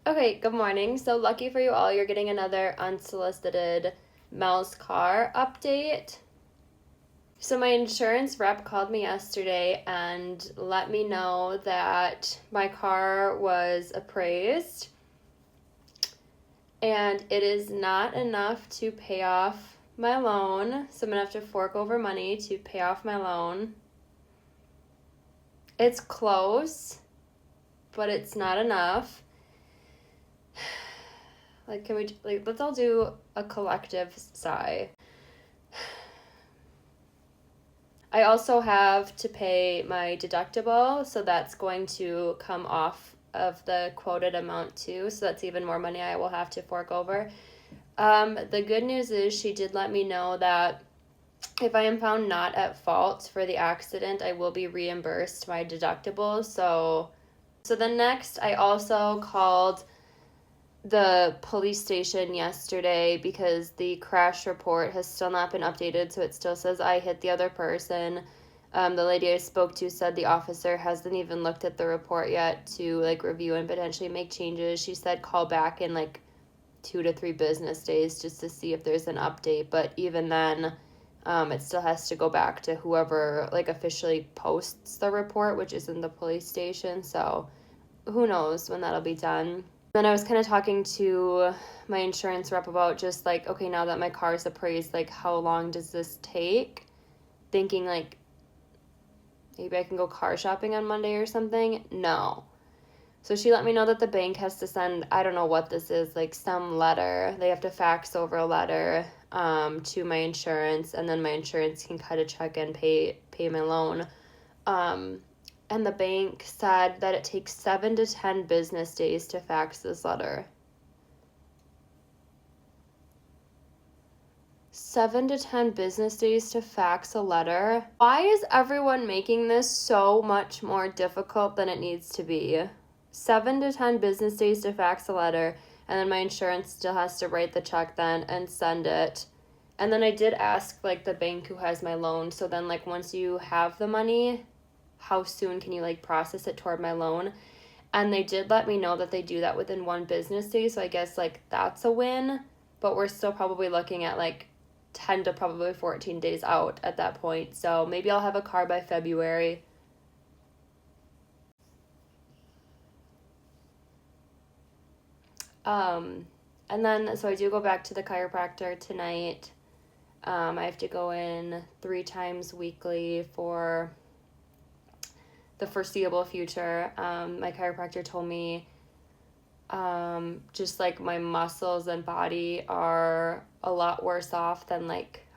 Okay, good morning. So lucky for you all, you're getting another unsolicited Mel's car update. So my insurance rep called me yesterday and let me know that my car was appraised and it is not enough to pay off my loan. So I'm gonna have to fork over money to pay off my loan. It's close, but it's not enough. Let's all do a collective sigh. I also have to pay my deductible, so that's going to come off of the quoted amount too, so that's even more money I will have to fork over. The good news is she did let me know that if I am found not at fault for the accident, I will be reimbursed my deductible. So then next, I also called the police station yesterday because the crash report has still not been updated, so it still says I hit the other person. The lady I spoke to said the officer hasn't even looked at the report yet to review and potentially make changes. She said call back in 2 to 3 business days just to see if there's an update, but even then it still has to go back to whoever officially posts the report, which isn't the police station, so who knows when that'll be done. Then I was kind of talking to my insurance rep about just okay, now that my car is appraised, how long does this take? Thinking maybe I can go car shopping on Monday or something. No. So she let me know that the bank has to send, I don't know what this is, some letter. They have to fax over a letter to my insurance, and then my insurance can cut a check and pay my loan. And the bank said that it takes 7 to 10 business days to fax this letter. 7 to 10 business days to fax a letter? Why is everyone making this so much more difficult than it needs to be? 7 to 10 business days to fax a letter, and then my insurance still has to write the check then and send it. And then I did ask the bank who has my loan, so then once you have the money, how soon can you process it toward my loan? And they did let me know that they do that within 1 business day, so I guess that's a win, but we're still probably looking at 10 to probably 14 days out at that point. So maybe I'll have a car by February. And then so I do go back to the chiropractor tonight. I have to go in 3 times weekly for the foreseeable future. My chiropractor told me just my muscles and body are a lot worse off than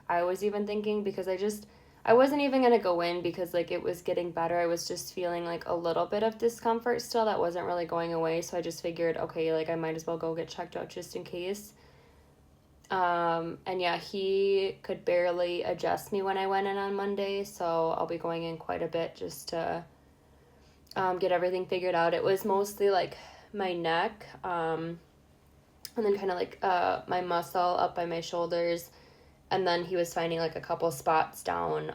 I was even thinking, because I wasn't even gonna go in because it was getting better. I was just feeling a little bit of discomfort still that wasn't really going away, so I just figured, okay, I might as well go get checked out just in case. And yeah, he could barely adjust me when I went in on Monday, so I'll be going in quite a bit just to get everything figured out. It was mostly my neck, and then kind of my muscle up by my shoulders, and then he was finding a couple spots down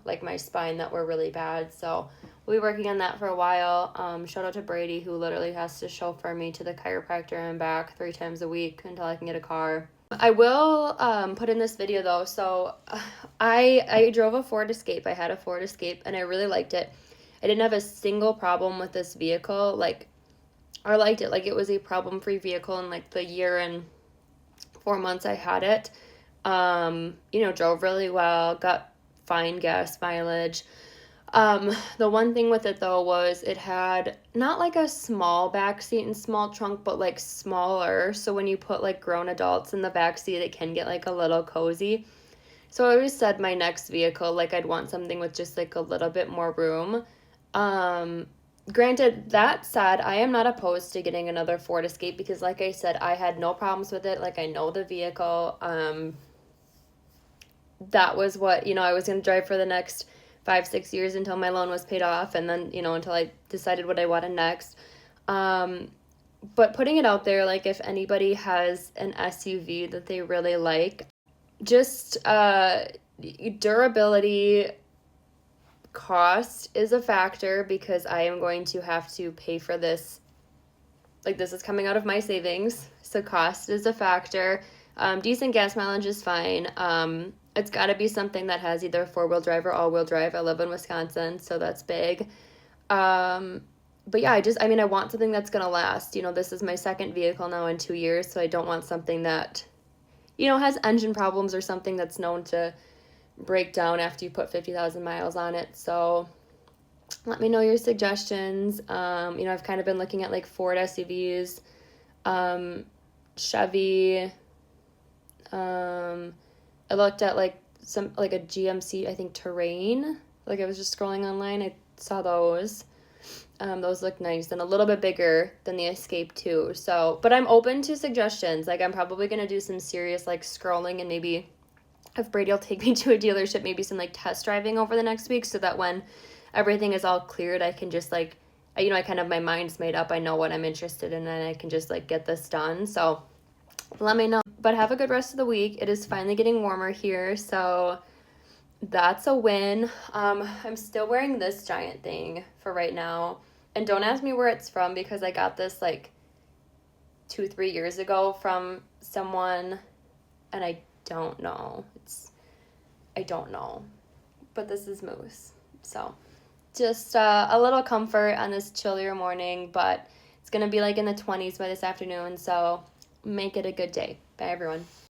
my spine that were really bad, so we'll be working on that for a while. Shout out to Brady, who literally has to chauffeur me to the chiropractor and back 3 times a week until I can get a car. I will put in this video though, so I drove a Ford Escape. I had a Ford Escape and I really liked it. I didn't have a single problem with this vehicle, I liked it. It was a problem-free vehicle in the year and 4 months I had it. Drove really well, got fine gas mileage. The one thing with it though was it had not a small back seat and small trunk, but smaller. So when you put grown adults in the back seat, it can get a little cozy. So I always said my next vehicle, I'd want something with just a little bit more room. Granted, that said, I am not opposed to getting another Ford Escape because like I said, I had no problems with it. I know the vehicle. That was what, I was going to drive for the next 5-6 years until my loan was paid off, and then, until I decided what I wanted next. But putting it out there, if anybody has an SUV that they really like, just durability, cost is a factor because I am going to have to pay for this like this is coming out of my savings, so cost is a factor. Decent gas mileage is fine. It's got to be something that has either 4-wheel drive or all-wheel drive. I live in Wisconsin, so that's big. But yeah, I want something that's going to last. This is my second vehicle now in 2 years, so I don't want something that, has engine problems or something that's known to break down after you put 50,000 miles on it. So let me know your suggestions. I've kind of been looking at like Ford SUVs, Chevy. I looked at like a GMC, I think Terrain. Like I was just scrolling online, I saw those. Those look nice and a little bit bigger than the Escape too. So, but I'm open to suggestions. Like I'm probably gonna do some serious like scrolling, and maybe if Brady will take me to a dealership, maybe some like test driving over the next week, so that when everything is all cleared, I can just like, I kind of, my mind's made up. I know what I'm interested in, and I can just like get this done. So let me know. But have a good rest of the week. It is finally getting warmer here, so that's a win. I'm still wearing this giant thing for right now. And don't ask me where it's from, because I got this like 2-3 years ago from someone, and I don't know. I don't know. But this is Moose. So just a little comfort on this chillier morning, but it's going to be like in the 20s by this afternoon, so make it a good day. Bye, everyone.